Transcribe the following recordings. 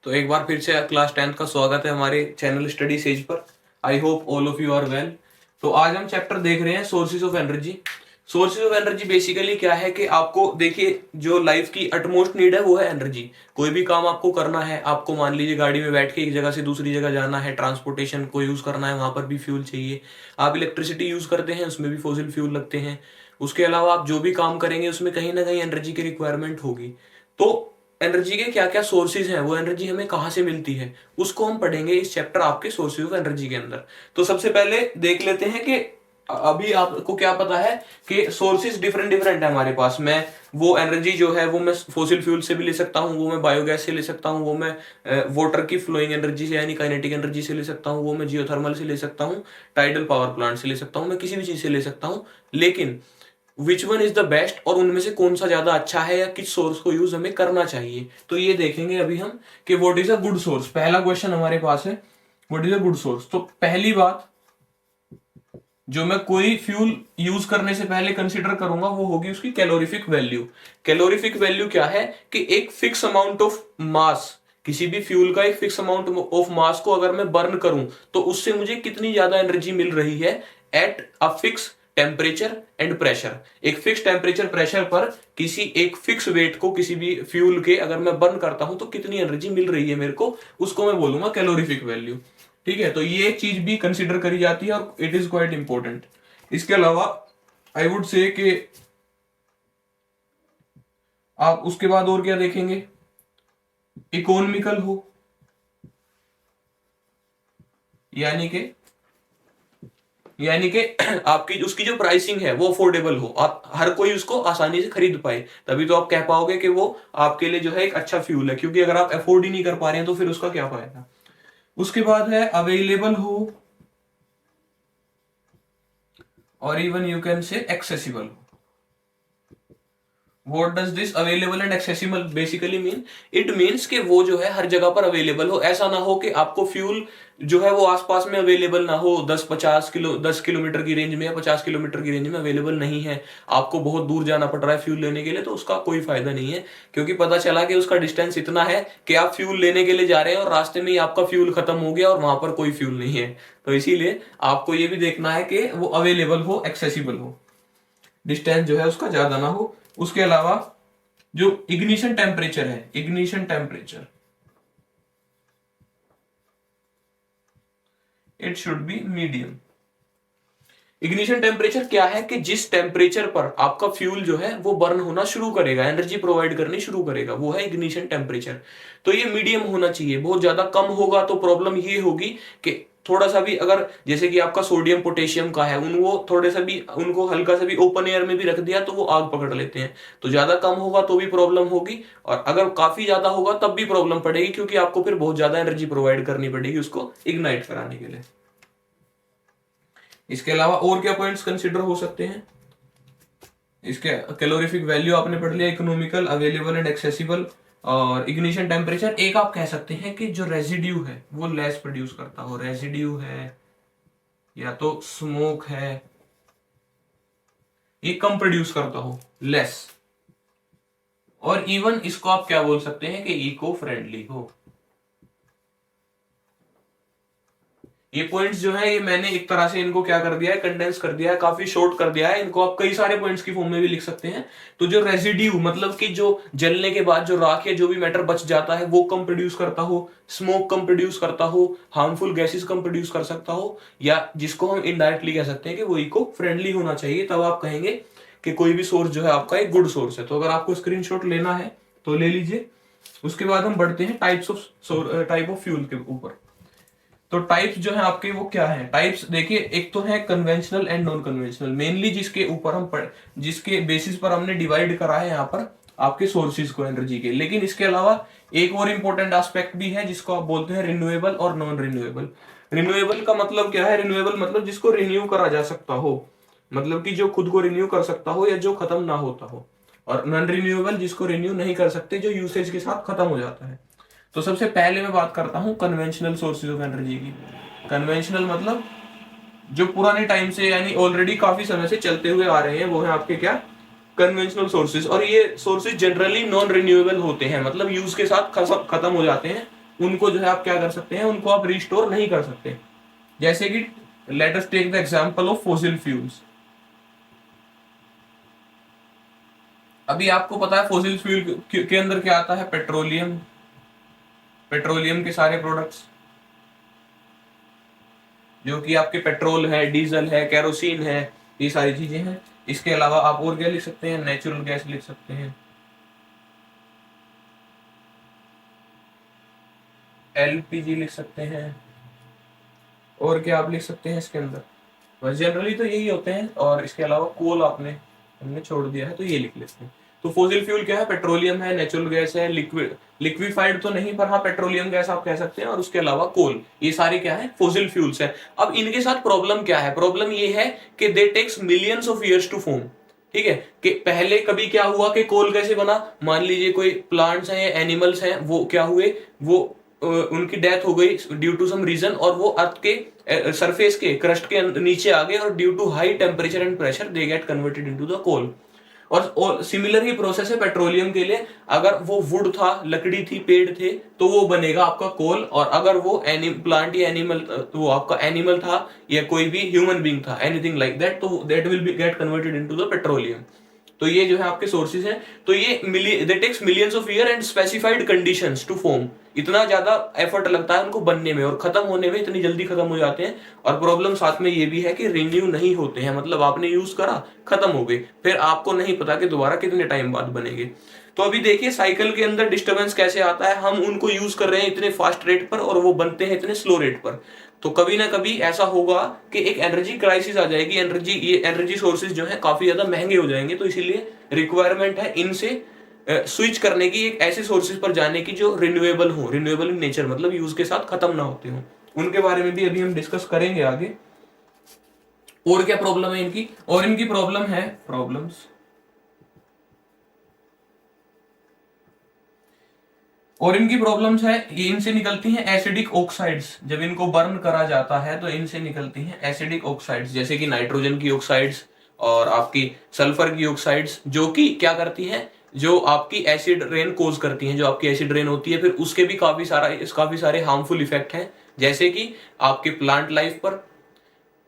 तो एक बार फिर से क्लास 10th का स्वागत है हमारे चैनल स्टडी सेज पर। I hope all of you are well. तो आज हम चैप्टर देख रहे हैं sources of energy. Sources of energy basically क्या है कि आपको देखिए, जो लाइफ की अटमोस्ट नीड है वो है एनर्जी। कोई भी काम आपको करना है, आपको मान लीजिए गाड़ी में बैठ के एक जगह से दूसरी जगह जाना है, ट्रांसपोर्टेशन को यूज करना है, वहां पर भी फ्यूल चाहिए। आप इलेक्ट्रिसिटी यूज करते हैं, उसमें भी फॉसिल फ्यूल लगते हैं। उसके अलावा आप जो भी काम करेंगे उसमें कहीं ना कहीं एनर्जी की रिक्वायरमेंट होगी। तो एनर्जी के क्या क्या सोर्सेज हैं, वो एनर्जी हमें कहाँ से मिलती है, उसको हम पढ़ेंगे इस चैप्टर आपके सोर्सेज ऑफ एनर्जी के अंदर। तो सबसे पहले देख लेते हैं कि अभी आपको क्या पता है कि सोर्सेज डिफरेंट डिफरेंट है हमारे पास। मैं वो एनर्जी जो है वो मैं फोसिल फ्यूल से भी ले सकता हूँ, वो मैं बायोगैस से ले सकता हूँ, वो मैं वाटर की फ्लोइंग एनर्जी से यानी काइनेटिक एनर्जी से ले सकता हूँ, वो मैं जियोथर्मल से ले सकता हूँ, टाइडल पावर प्लांट से ले सकता हूँ, मैं किसी भी चीज से ले सकता हूँ। लेकिन which one is the best, और उनमें से कौन सा ज्यादा अच्छा है या किस सोर्स को यूज हमें करना चाहिए, तो ये देखेंगे अभी हम कि what is a good source. पहला क्वेश्चन हमारे पास है what is a good source. तो पहली बात जो मैं कोई फ्यूल यूज करने से पहले कंसीडर करूंगा वो होगी उसकी कैलोरीफिक वैल्यू। कैलोरीफिक वैल्यू क्या है कि एक फिक्स अमाउंट ऑफ मास, किसी भी फ्यूल का एक फिक्स अमाउंट ऑफ मास को अगर मैं बर्न करूं तो उससे मुझे कितनी ज्यादा एनर्जी मिल रही है at a fix temperature and pressure. एक फिक्स टेम्परेचर प्रेशर पर किसी एक फिक्स वेट को किसी भी फ्यूल के अगर मैं बर्न करता हूं तो कितनी एनर्जी मिल रही है मेरे को, उसको मैं बोलूंगा कैलोरीफिक वैल्यू। ठीक है, तो ये चीज भी कंसिडर करी जाती है और इट इज क्वाइट इंपॉर्टेंट। इसके अलावा आई वुड से कि आप उसके बाद और क्या देखेंगे, इकोनॉमिकल हो, यानी कि आपकी उसकी जो प्राइसिंग है वो अफोर्डेबल हो, आप हर कोई उसको आसानी से खरीद पाए, तभी तो आप कह पाओगे कि वो आपके लिए जो है एक अच्छा फ्यूल है। क्योंकि अगर आप अफोर्ड ही नहीं कर पा रहे हैं तो फिर उसका क्या फायदा। उसके बाद है अवेलेबल हो, और even you can say accessible हो। What does this available and accessible basically mean? It means कि वो जो है हर जगह पर अवेलेबल हो। ऐसा ना हो कि आपको फ्यूल जो है वो आसपास में अवेलेबल ना हो, 10 किलोमीटर की रेंज में या 50 किलोमीटर की रेंज में अवेलेबल नहीं है, आपको बहुत दूर जाना पड़ रहा है फ्यूल लेने के लिए, तो उसका कोई फायदा नहीं है। क्योंकि पता चला कि उसका डिस्टेंस इतना है कि आप फ्यूल लेने के लिए जा रहे हैं और रास्ते में ही आपका फ्यूल खत्म हो गया और वहां पर कोई फ्यूल नहीं है। तो इसीलिए आपको ये भी देखना है कि वो अवेलेबल हो, एक्सेसिबल हो, डिस्टेंस जो है उसका ज्यादा ना हो। उसके अलावा जो इग्निशन टेम्परेचर है, ignition temperature it should be medium. Ignition temperature क्या है कि जिस टेम्परेचर पर आपका फ्यूल जो है वो बर्न होना शुरू करेगा, एनर्जी प्रोवाइड करनी शुरू करेगा, वो है इग्निशन टेम्परेचर। तो ये मीडियम होना चाहिए। बहुत ज्यादा कम होगा तो प्रॉब्लम ये होगी कि थोड़ा सा भी अगर जैसे कि आपका सोडियम पोटेशियम का है, उनको थोड़े सा भी, उनको हल्का सा भी ओपन एयर में भी रख दिया तो वो आग पकड़ लेते हैं। तो ज्यादा कम होगा तो भी प्रॉब्लम होगी, और अगर काफी ज्यादा होगा तब भी प्रॉब्लम पड़ेगी, क्योंकि आपको फिर बहुत ज्यादा एनर्जी प्रोवाइड करनी पड़ेगी उसको इग्नाइट कराने के लिए। इसके अलावा और क्या पॉइंट्स कंसिडर हो सकते हैं। इसके कैलोरीफिक वैल्यू आपने पढ़ लिया, इकोनॉमिकल, अवेलेबल एंड एक्सेसिबल, और इग्निशन टेम्परेचर। एक आप कह सकते हैं कि जो रेजिड्यू है वो लेस प्रोड्यूस करता हो, रेजिड्यू है या तो स्मोक है, ये कम प्रोड्यूस करता हो, लेस। और इवन इसको आप क्या बोल सकते हैं कि इको फ्रेंडली हो। ये पॉइंट्स जो है ये मैंने एक तरह से इनको क्या कर दिया है, कंडेंस कर दिया है, काफी शॉर्ट कर दिया है। इनको आप कई सारे पॉइंट्स की फॉर्म में भी लिख सकते हैं। तो जो रेजिड्यू मतलब कि जो जलने के बाद जो राख या जो भी मैटर बच जाता है वो कम प्रोड्यूस करता हो, स्मोक कम प्रोड्यूस करता हो, हार्मफुल गैसेस कम प्रोड्यूस कर सकता हो, या जिसको हम इनडायरेक्टली कह सकते हैं कि वो इको फ्रेंडली होना चाहिए, तब आप कहेंगे कि कोई भी सोर्स जो है आपका एक गुड सोर्स है। तो अगर आपको स्क्रीनशॉट लेना है तो ले लीजिए। उसके बाद हम बढ़ते हैं टाइप ऑफ फ्यूल के ऊपर। तो टाइप्स जो है आपके वो क्या है, टाइप्स देखिए, एक तो है conventional and non conventional. Mainly जिसके ऊपर हम जिसके बेसिस पर हमने डिवाइड करा है यहाँ पर आपके सोर्सेज को एनर्जी के। लेकिन इसके अलावा एक और इंपॉर्टेंट एस्पेक्ट भी है जिसको आप बोलते हैं रिन्यूएबल और नॉन रिन्यूएबल। रिन्यूएबल का मतलब क्या है, रिन्यूएबल मतलब जिसको रिन्यू करा जा सकता हो, मतलब कि जो खुद को रिन्यू कर सकता हो या जो खत्म ना होता हो। और नॉन रिन्यूएबल जिसको रिन्यू नहीं कर सकते, जो यूसेज के साथ खत्म हो जाता है। तो सबसे पहले मैं बात करता हूं कन्वेंशनल सोर्सेज ऑफ एनर्जी की। कन्वेंशनल मतलब जो पुराने टाइम से यानी ऑलरेडी काफी समय से चलते हुए आ रहे हैं, वो है आपके क्या, कन्वेंशनल सोर्सेज। और ये सोर्सेज जनरली नॉन रिन्यूएबल होते हैं, मतलब यूज के साथ खत्म हो जाते हैं, उनको जो है आप क्या कर सकते हैं, उनको आप रिस्टोर नहीं कर सकते। जैसे कि let us take the example of fossil fuels. अभी आपको पता है फॉसिल फ्यूल के अंदर क्या आता है, पेट्रोलियम, पेट्रोलियम के सारे प्रोडक्ट्स जो कि आपके पेट्रोल है, डीजल है, केरोसिन है, ये सारी चीजें हैं। इसके अलावा आप और क्या लिख सकते हैं, नेचुरल गैस लिख सकते हैं, एलपीजी लिख सकते हैं, और क्या आप लिख सकते हैं इसके अंदर, बस जनरली तो यही होते हैं। और इसके अलावा कोल आपने हमने छोड़ दिया है तो ये लिख लेते हैं। तो फॉसिल फ्यूल क्या है, पेट्रोलियम है, नेचुरल गैस है, लिक्विफाइड तो नहीं पर हाँ पेट्रोलियम गैस आप कह सकते हैं, और उसके अलावा कोल, ये सारे क्या है, फॉसिल फ्यूल्स है। अब इनके साथ प्रॉब्लम क्या है, प्रॉब्लम ये है कि they takes millions of years to form. ठीक है, कि पहले कभी क्या हुआ कि कोल कैसे बना, मान लीजिए कोई प्लांट्स हैं या एनिमल्स हैं, वो क्या हुए, वो उनकी डेथ हो गई ड्यू टू सम रीजन, और वो अर्थ के सरफेस के क्रस्ट के नीचे आ गए, और due to high temperature and pressure they get converted into the coal. और सिमिलर ही प्रोसेस है पेट्रोलियम के लिए, अगर वो वुड था, लकड़ी थी, पेड़ थे, तो वो बनेगा आपका कोल। और अगर वो प्लांट या एनिमल, वो आपका एनिमल था या कोई भी ह्यूमन बीइंग था, एनीथिंग लाइक दैट, तो that will be get converted into the petroleum. तो ये जो है आपके सोर्सेज हैं। तो ये they takes millions of year and specified conditions to form. इतना ज्यादा एफर्ट लगता है उनको बनने में, और खत्म होने में इतनी जल्दी खत्म हो जाते हैं। और प्रॉब्लम साथ में ये भी है कि रिन्यू नहीं होते हैं, मतलब आपने यूज करा, खत्म हो गए, फिर आपको नहीं पता कि दोबारा कितने टाइम बाद बनेंगे। तो अभी देखिए साइकिल के अंदर डिस्टर्बेंस कैसे आता है, हम उनको यूज कर रहे हैं इतने फास्ट रेट पर और वो बनते हैं इतने स्लो रेट पर। तो कभी ना कभी ऐसा होगा कि एक एनर्जी क्राइसिस आ जाएगी, ये एनर्जी सोर्सेज जो है काफी ज्यादा महंगे हो जाएंगे। तो इसीलिए रिक्वायरमेंट है इनसे स्विच करने की, एक ऐसे सोर्सेज पर जाने की जो रिन्यूएबल हो, रिन्यूएबल इन नेचर, मतलब यूज के साथ खत्म ना होते हो। उनके बारे में भी अभी हम डिस्कस करेंगे आगे। और क्या प्रॉब्लम है इनकी, और इनकी प्रॉब्लम है, प्रॉब्लम्स, और इनकी प्रॉब्लम्स है, ये इनसे निकलती हैं एसिडिक ऑक्साइड्स। जब इनको बर्न करा जाता है तो इनसे निकलती हैं एसिडिक ऑक्साइड्स, जैसे कि नाइट्रोजन की ऑक्साइड्स और आपकी सल्फर की ऑक्साइड्स, जो कि क्या करती हैं, जो आपकी एसिड रेन कोज करती हैं। जो आपकी एसिड रेन होती है, फिर उसके भी काफी सारे हार्मफुल इफेक्ट हैं, जैसे कि आपके प्लांट लाइफ पर,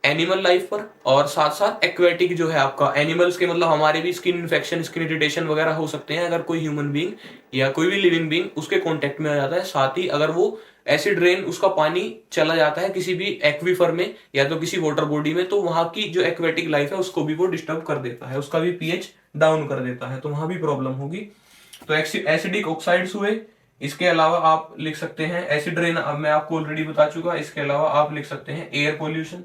एनिमल लाइफ पर, और साथ साथ एक्वेटिक जो है आपका, एनिमल्स के मतलब हमारे भी स्किन इन्फेक्शन, स्किन इरिटेशन वगैरह हो सकते हैं अगर कोई ह्यूमन बीइंग या कोई भी लिविंग बीइंग उसके कांटेक्ट में आ जाता है। साथ ही अगर वो एसिड रेन, उसका पानी चला जाता है किसी भी एक्वीफर में या तो किसी वाटर बॉडी में, तो वहां की जो एक्वेटिक लाइफ है उसको भी वो डिस्टर्ब कर देता है, उसका भी पीएच डाउन कर देता है, तो वहां भी प्रॉब्लम होगी। तो एसिडिक ऑक्साइड्स हुए। इसके अलावा आप लिख सकते हैं एसिड रेन, अब मैं आपको ऑलरेडी बता चुका। इसके अलावा आप लिख सकते हैं एयर पोल्यूशन,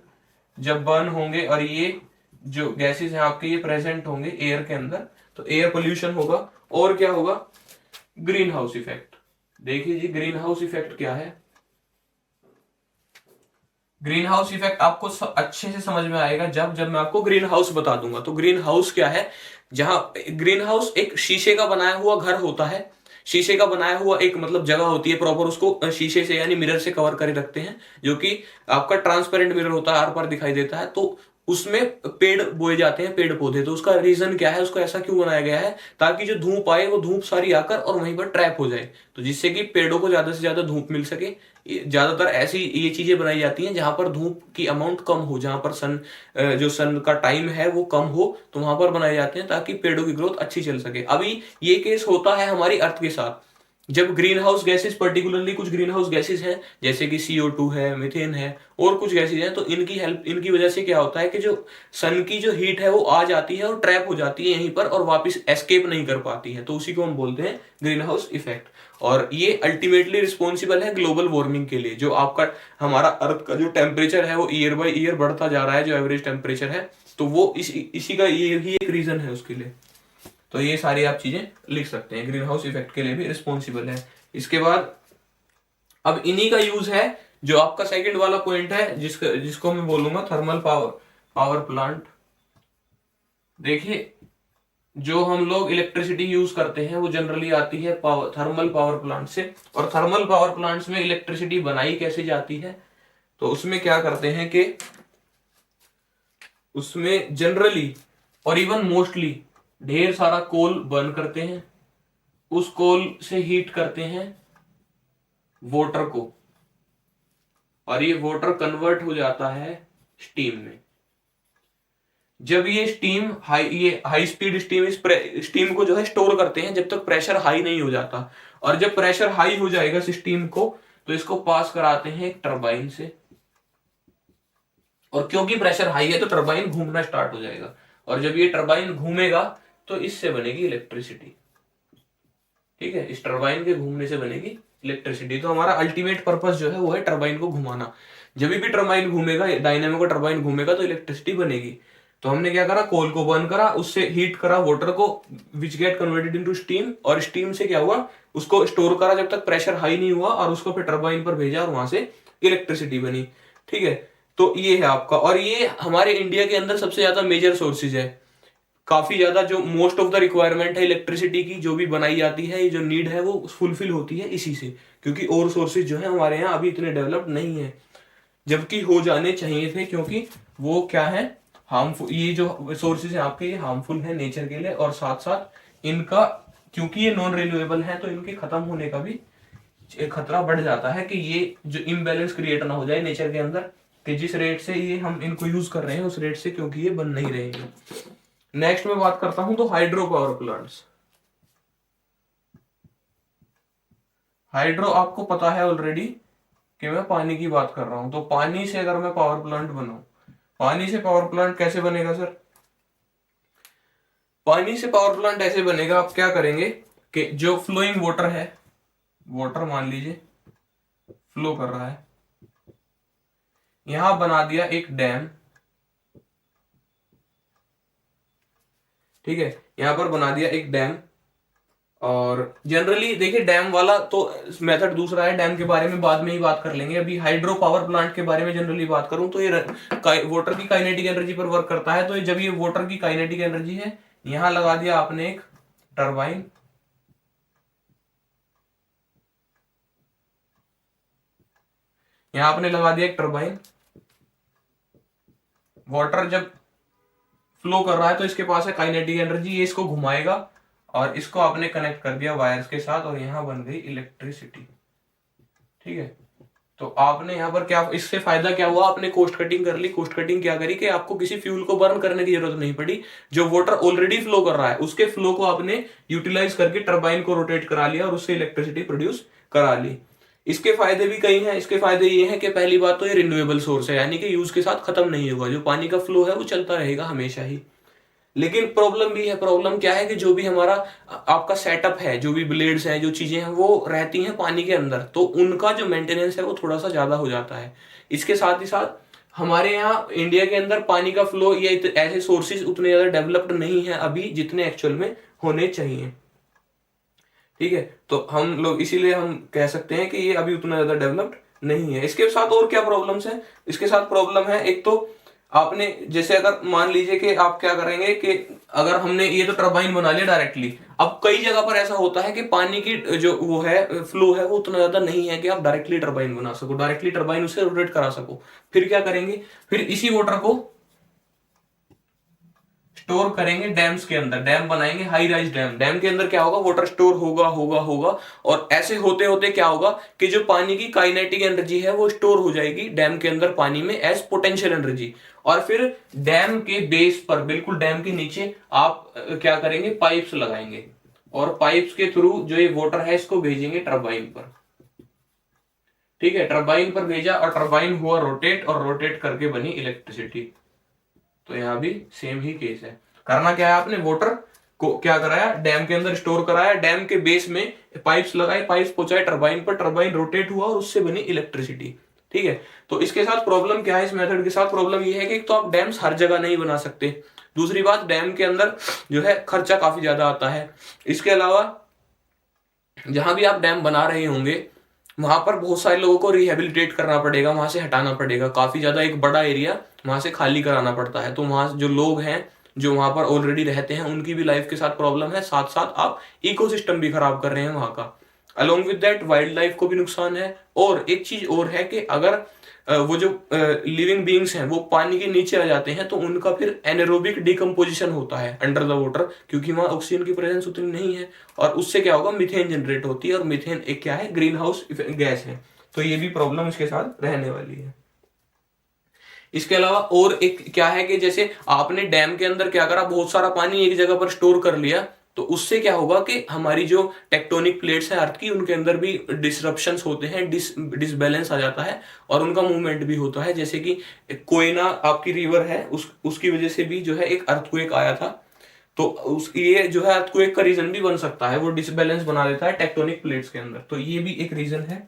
जब बर्न होंगे और ये जो गैसेस हैं आपके ये प्रेजेंट होंगे एयर के अंदर, तो एयर पोल्यूशन होगा। और क्या होगा, ग्रीन हाउस इफेक्ट। देखिए जी ग्रीन हाउस इफेक्ट क्या है। ग्रीन हाउस इफेक्ट आपको अच्छे से समझ में आएगा जब जब मैं आपको ग्रीन हाउस बता दूंगा। तो ग्रीन हाउस क्या है, जहां ग्रीन हाउस एक शीशे का बनाया हुआ घर होता है, शीशे का बनाया हुआ एक मतलब जगह होती है प्रॉपर, उसको शीशे से यानी मिरर से कवर करे रखते हैं, जो कि आपका ट्रांसपेरेंट मिरर होता है, आर पार दिखाई देता है। तो उसमें पेड़ बोए जाते हैं, पेड़ पौधे। तो उसका रीजन क्या है, उसको ऐसा क्यों बनाया गया है, ताकि जो धूप आए वो धूप सारी आकर और वहीं पर ट्रैप हो जाए, तो जिससे कि पेड़ों को ज्यादा से ज्यादा धूप मिल सके। ज्यादातर ऐसी ये चीजें बनाई जाती हैं जहां पर धूप की अमाउंट कम हो, जहां पर जो सन का टाइम है वो कम हो, तो वहां पर बनाए जाते हैं ताकि पेड़ों की ग्रोथ अच्छी चल सके। अभी ये केस होता है हमारी अर्थ के साथ, जब ग्रीन हाउस गैसेस, पर्टिकुलरली कुछ ग्रीन हाउस गैसेस हैं जैसे कि CO2 है, मीथेन है, और कुछ गैसेस हैं, तो इनकी वजह से क्या होता है कि जो सन की जो हीट है वो आ जाती है और ट्रैप हो जाती है यहीं पर और वापस एस्केप नहीं कर पाती है, तो उसी को हम बोलते हैं ग्रीन हाउस इफेक्ट। और ये अल्टीमेटली रिस्पॉन्सिबल है ग्लोबल वार्मिंग के लिए। जो आपका हमारा अर्थ का जो टेम्परेचर है वो ईयर बाय ईयर बढ़ता जा रहा है, जो एवरेज टेम्परेचर है, तो वो इसी का ये ही एक रीजन है उसके लिए। तो ये सारी आप चीजें लिख सकते हैं, ग्रीन हाउस इफेक्ट के लिए भी रिस्पॉन्सिबल है। इसके बाद अब इन्हीं का यूज है, जो आपका सेकंड वाला पॉइंट है जिसको मैं बोलूंगा थर्मल पावर प्लांट। देखिए जो हम लोग इलेक्ट्रिसिटी यूज करते हैं वो जनरली आती है थर्मल पावर प्लांट से। और थर्मल पावर प्लांट्स में इलेक्ट्रिसिटी बनाई कैसे जाती है, तो उसमें क्या करते हैं कि उसमें जनरली और इवन मोस्टली ढेर सारा कोल बर्न करते हैं, उस कोल से हीट करते हैं, वाटर को, और ये वाटर कन्वर्ट हो जाता है स्टीम में। जब ये हाई स्पीड स्टीम इस स्टीम को जो है स्टोर करते हैं जब तक प्रेशर हाई नहीं हो जाता, और जब प्रेशर हाई हो जाएगा स्टीम को तो इसको पास कराते हैं एक टरबाइन से, और क्योंकि प्रेशर हाई है तो टरबाइन घूमना स्टार्ट हो जाएगा, और जब ये टरबाइन घूमेगा तो इससे बनेगी इलेक्ट्रिसिटी। ठीक है, इस टरबाइन के घूमने से बनेगी इलेक्ट्रिसिटी। तो हमारा अल्टीमेट पर्पस जो है वो है टरबाइन को घुमाना। जब भी टरबाइन घूमेगा, डायनेमो टरबाइन घूमेगा तो इलेक्ट्रिसिटी बनेगी। तो हमने क्या करा, कोल को बर्न करा, उससे हीट करा वाटर को which get converted into steam, और स्टीम से क्या हुआ, उसको स्टोर करा जब तक प्रेशर हाई नहीं हुआ, और उसको फिर टरबाइन पर भेजा और वहां से इलेक्ट्रिसिटी बनी। ठीक है, तो ये है आपका, और ये हमारे इंडिया के अंदर सबसे ज्यादा मेजर सोर्सेज है। काफी ज्यादा जो मोस्ट ऑफ द रिक्वायरमेंट है इलेक्ट्रिसिटी की जो भी बनाई जाती है, ये जो नीड है वो फुलफिल होती है इसी से, क्योंकि और सोर्सेज जो है हमारे यहाँ अभी इतने डेवलप्ड नहीं है, जबकि हो जाने चाहिए थे, क्योंकि वो क्या है, हार्मफुल, ये जो सोर्सेज है आपके ये हार्मफुल है नेचर के लिए, और साथ साथ इनका, क्योंकि ये नॉन रिन्यूएबल है तो इनके खत्म होने का भी एक खतरा बढ़ जाता है कि ये जो इम्बैलेंस क्रिएट ना हो जाए नेचर के अंदर, कि जिस रेट से ये हम इनको यूज कर रहे हैं उस रेट से, क्योंकि ये बन नहीं रहे हैं। नेक्स्ट में बात करता हूं तो हाइड्रो पावर प्लांट्स। हाइड्रो आपको पता है ऑलरेडी कि मैं पानी की बात कर रहा हूं, तो पानी से अगर मैं पावर प्लांट बनाऊं, पानी से पावर प्लांट कैसे बनेगा सर? पानी से पावर प्लांट ऐसे बनेगा, आप क्या करेंगे कि जो फ्लोइंग वाटर है, वाटर मान लीजिए फ्लो कर रहा है, यहां बना दिया एक डैम। ठीक है, यहां पर बना दिया एक डैम, और जनरली देखिए डैम वाला तो मेथड दूसरा है, डैम के बारे में बाद में ही बात कर लेंगे। अभी हाइड्रो पावर प्लांट के बारे में जनरली बात करूं तो ये वाटर की काइनेटिक एनर्जी पर वर्क करता है। तो जब ये वाटर की काइनेटिक एनर्जी है, यहां लगा दिया आपने एक टरबाइन, यहां आपने लगा दिया एक टरबाइन, वाटर जब फ्लो कर रहा है तो इसके पास है काइनेटिक एनर्जी, ये इसको घुमाएगा, और इसको आपने कनेक्ट कर दिया वायर्स के साथ, और यहां बन गई इलेक्ट्रिसिटी। ठीक है, तो आपने यहाँ पर क्या, इससे फायदा क्या हुआ, आपने कोस्ट कटिंग कर ली। कोस्ट कटिंग क्या करी कि आपको किसी फ्यूल को बर्न करने की जरूरत नहीं पड़ी, जो वाटर ऑलरेडी फ्लो कर रहा है उसके फ्लो को आपने यूटिलाइज करके टरबाइन को रोटेट करा लिया और उससे इलेक्ट्रिसिटी प्रोड्यूस करा ली। इसके फायदे भी कई हैं। इसके फायदे ये हैं कि पहली बात तो ये रिन्यूएबल सोर्स है, यानी कि यूज के साथ खत्म नहीं होगा, जो पानी का फ्लो है वो चलता रहेगा हमेशा ही। लेकिन प्रॉब्लम भी है। प्रॉब्लम क्या है कि जो भी हमारा आपका सेटअप है, जो भी ब्लेड्स हैं, जो चीजें हैं वो रहती हैं पानी के अंदर, तो उनका जो मेंटेनेंस है वो थोड़ा सा ज्यादा हो जाता है। इसके साथ ही साथ हमारे यहाँ इंडिया के अंदर पानी का फ्लो या ऐसे सोर्सेज उतने ज्यादा डेवलप्ड नहीं है अभी जितने एक्चुअल में होने चाहिए। ठीक है, तो हम लोग इसीलिए हम कह सकते हैं कि ये अभी उतना ज्यादा डेवलप्ड नहीं है। इसके साथ और क्या प्रॉब्लम्स है? इसके साथ प्रॉब्लम है, एक तो आपने जैसे अगर मान लीजिए कि आप क्या करेंगे कि अगर हमने ये तो टरबाइन बना लिया डायरेक्टली, अब कई जगह पर ऐसा होता है कि पानी की जो वो है फ्लो है वो उतना ज्यादा नहीं है कि आप डायरेक्टली टरबाइन बना सको, डायरेक्टली टरबाइन उसे रोटेट करा सको। फिर क्या करेंगे, फिर इसी वाटर को स्टोर करेंगे डैम्स के अंदर, डैम बनाएंगे, हाई राइज डैम। डैम के अंदर क्या होगा, वाटर स्टोर होगा होगा होगा, और ऐसे होते होते क्या होगा कि जो पानी की काइनेटिक एनर्जी है वो स्टोर हो जाएगी डैम के अंदर पानी में एज पोटेंशियल एनर्जी। और फिर डैम के बेस पर, बिल्कुल डैम के नीचे आप क्या करेंगे, पाइप्स लगाएंगे, और पाइप्स के थ्रू जो ये वाटर है इसको भेजेंगे टरबाइन पर। ठीक है, टरबाइन पर भेजा और टरबाइन हुआ रोटेट, और रोटेट करके बनी इलेक्ट्रिसिटी। तो यहां भी सेम ही केस है। करना क्या है, आपने वाटर को क्या कराया, डैम के अंदर स्टोर कराया, डैम के बेस में पाइप्स लगाए, पाइप्स पहुंचाए टरबाइन पर, टरबाइन रोटेट हुआ और उससे बनी इलेक्ट्रिसिटी। ठीक है, तो इसके साथ प्रॉब्लम क्या है, इस मेथड के साथ प्रॉब्लम ये है कि एक तो आप डैम्स हर जगह नहीं बना सकते, दूसरी बात डैम के अंदर जो है खर्चा काफी ज्यादा आता है। इसके अलावा जहां भी आप डैम बना रहे होंगे वहां पर बहुत सारे लोगों को रिहेबिलिटेट करना पड़ेगा, वहां से हटाना पड़ेगा, काफी ज्यादा एक बड़ा एरिया वहां से खाली कराना पड़ता है। तो वहां जो लोग हैं जो वहां पर ऑलरेडी रहते हैं उनकी भी लाइफ के साथ प्रॉब्लम है, साथ साथ आप इकोसिस्टम भी खराब कर रहे हैं वहां का। Along with that wild life को भी नुकसान है। और एक चीज और है कि अगर वो जो लिविंग बींग्स हैं वो पानी के नीचे आ जाते हैं तो उनका फिर एनारोबिक डिकम्पोजिशन होता है अंडर द वाटर, क्योंकि वहां ऑक्सीजन की प्रेजेंस उतनी नहीं है, और उससे क्या होगा, मीथेन जनरेट होती है, और मीथेन एक क्या है, ग्रीन हाउस गैस है। तो ये भी प्रॉब्लम इसके साथ रहने वाली है। इसके अलावा और एक क्या है कि जैसे आपने डैम के अंदर क्या करा, बहुत सारा पानी एक जगह पर स्टोर कर लिया, तो उससे क्या होगा कि हमारी जो टेक्टोनिक प्लेट्स हैं अर्थ की, उनके अंदर भी डिसरप्शंस होते हैं, डिसबैलेंस आ जाता है, और उनका मूवमेंट भी होता है। जैसे कि कोयना आपकी रिवर है, उसकी वजह से भी जो है एक अर्थक्वेक आया था। तो ये जो है अर्थक्वेक का रीजन भी बन सकता है, वो डिसबैलेंस बना देता है टेक्टोनिक प्लेट्स के अंदर। तो ये भी एक रीजन है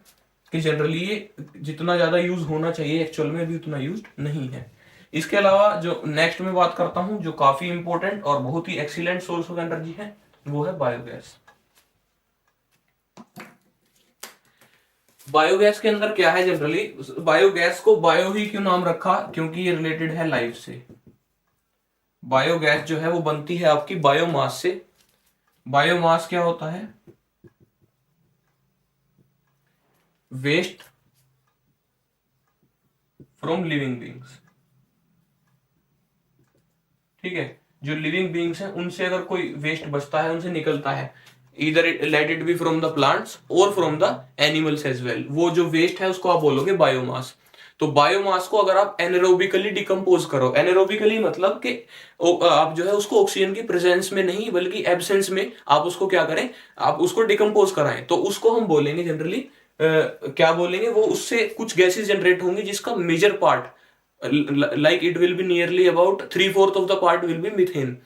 कि जनरली ये जितना ज्यादा यूज होना चाहिए एक्चुअल में भी उतना यूज नहीं है। इसके अलावा जो नेक्स्ट में बात करता हूं, जो काफी इंपॉर्टेंट और बहुत ही एक्सीलेंट सोर्स ऑफ एनर्जी है, वो है बायोगैस। बायोगैस के अंदर क्या है, जनरली बायोगैस को बायो ही क्यों नाम रखा, क्योंकि ये रिलेटेड है लाइफ से। बायोगैस जो है वो बनती है आपकी बायोमास से। बायोमास क्या होता है, वेस्ट फ्रॉम लिविंग बींग्स। ठीक है, जो लिविंग बींग्स हैं उनसे अगर कोई वेस्ट बचता है, उनसे निकलता है, इधर let it be from the plants और from the animals as well, वो जो वेस्ट है उसको आप बोलोगे बायोमास। तो बायोमास को अगर आप एनारोबिकली डिकम्पोज करो, एनारोबिकली मतलब कि आप जो है उसको ऑक्सीजन की प्रेजेंस में नहीं बल्कि एब्सेंस में आप उसको क्या करें, आप उसको डिकम्पोज कराएं, तो उसको हम बोलेंगे जनरली क्या बोलेंगे, वो उससे कुछ गैसेस जनरेट होंगी जिसका major part, like it will be nearly about 3/4 of the part will be methane.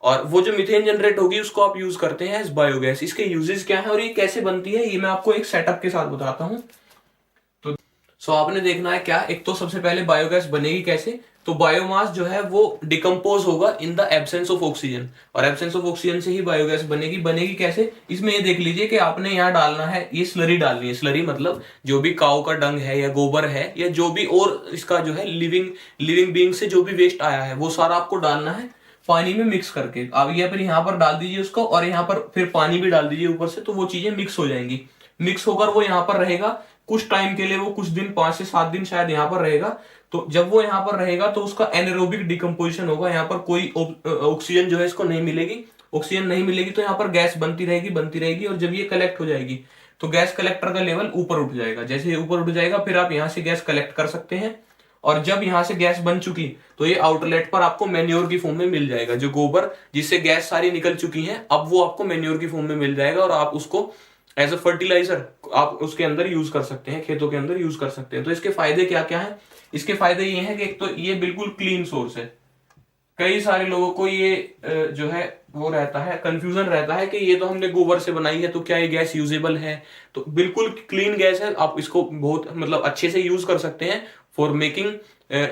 और वो जो मीथेन जनरेट होगी उसको आप यूज करते हैं एज बायोगैस। इसके यूजेस क्या है और ये कैसे बनती है, ये मैं आपको एक सेटअप के साथ बताता हूँ। तो सो आपने देखना है क्या, एक तो सबसे पहले बायोगैस बनेगी कैसे, तो बायोमास जो है वो डिकम्पोज होगा in the absence of oxygen, और एब्सेंस ऑफ ऑक्सीजन से ही बायोगैस बनेगी। बनेगी कैसे, इसमें ये देख लीजिए कि आपने यहाँ डालना है, ये स्लरी डालनी है। स्लरी मतलब जो भी काऊ का डंग है या गोबर है या जो भी और इसका जो है लिविंग बींग से जो भी वेस्ट आया है वो सारा आपको डालना है पानी में मिक्स करके। आप ये पर यहाँ पर डाल दीजिए उसको, और यहाँ पर फिर पानी भी डाल दीजिए ऊपर से, तो वो चीजें मिक्स हो जाएंगी। मिक्स होकर वो यहाँ पर रहेगा कुछ टाइम के लिए, वो कुछ दिन, 5 से 7 दिन शायद यहाँ पर रहेगा। तो जब वो यहाँ पर रहेगा तो उसका एनारोबिक डिकम्पोजिशन होगा, यहाँ पर कोई ऑक्सीजन जो है इसको नहीं मिलेगी। ऑक्सीजन नहीं मिलेगी तो यहाँ पर गैस बनती रहेगी, और जब ये कलेक्ट हो जाएगी तो गैस कलेक्टर का लेवल ऊपर उठ जाएगा। जैसे ये ऊपर उठ जाएगा फिर आप यहाँ से गैस कलेक्ट कर सकते हैं, और जब यहां से गैस बन चुकी तो ये आउटलेट पर आपको मेन्योर की फॉर्म में मिल जाएगा। जो गोबर जिससे गैस सारी निकल चुकी है, अब वो आपको मेन्योर की फॉर्म में मिल जाएगा, और आप उसको एज अ फर्टिलाइजर आप उसके अंदर यूज कर सकते हैं, खेतों के अंदर यूज कर सकते हैं। तो इसके फायदे क्या क्या है, इसके फायदे ये हैं कि एक तो ये बिल्कुल क्लीन सोर्स है। कई सारे लोगों को ये जो है वो रहता है, कंफ्यूजन रहता है कि ये तो हमने गोबर से बनाई है तो क्या ये गैस यूजेबल है, तो बिल्कुल क्लीन गैस है। आप इसको बहुत मतलब अच्छे से यूज कर सकते हैं for making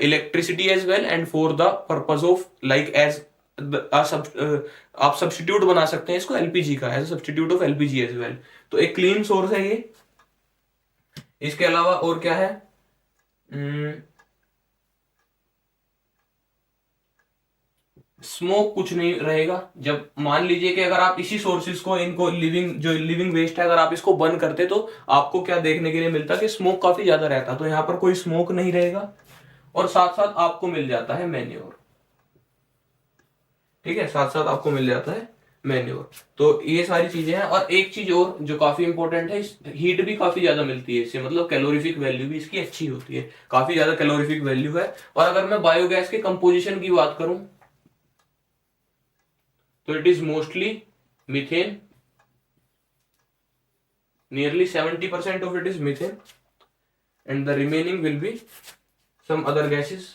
electricity as well and for the purpose of like as आप सब्स्टिट्यूट बना सकते हैं इसको एलपीजी का, as substitute of LPG as well. तो एक क्लीन सोर्स है ये। इसके अलावा और क्या है, स्मोक कुछ नहीं रहेगा। जब मान लीजिए कि अगर आप इसी सोर्सेज को, इनको लिविंग वेस्ट है, अगर आप इसको बर्न करते तो आपको क्या देखने के लिए मिलता कि स्मोक काफी ज्यादा रहता, तो यहाँ पर कोई स्मोक नहीं रहेगा, और साथ साथ आपको मिल जाता है मैन्योर। ठीक है, साथ साथ आपको मिल जाता है मैन्योर। तो ये सारी चीजें हैं। और एक चीज और जो काफी इंपॉर्टेंट है, हीट भी काफी ज्यादा मिलती है इससे, मतलब कैलोरीफिक वैल्यू भी इसकी अच्छी होती है, काफी ज्यादा कैलोरीफिक वैल्यू है। और अगर मैं बायोगैस के कंपोजिशन की बात करूं तो it is mostly methane, nearly 70% of it is methane, and the remaining will be some other gases